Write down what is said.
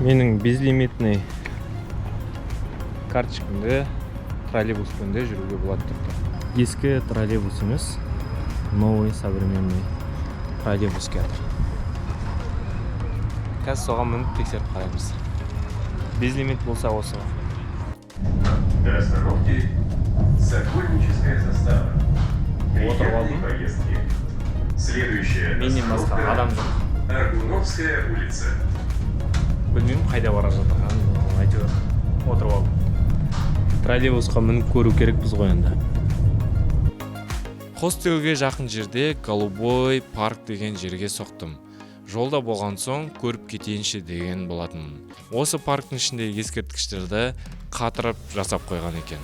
Менің безлимитный карточкамда троллейбуспен де жүруге болады тұрды. Ескі троллейбус емес, новый современный троллейбус келді. Қазір соған мініп тексеріп қараймыз. Безлимит болса осы. До остановки Сокольническая застава. Приятные поездки. Следующая остановка Аргуновская улица. Білмеймін қайда бара жатырғанын, әйтеуір отырып алып. Троллейбусқа мініп көру керекпіз ғой енді. Хостелге жақын жерде Голубой парк деген жерге соқтым. Жолда болған соң көріп кетейінші деген болатынмын. Осы парктың ішінде ескерткіштерді қатырып жасап қойған екен.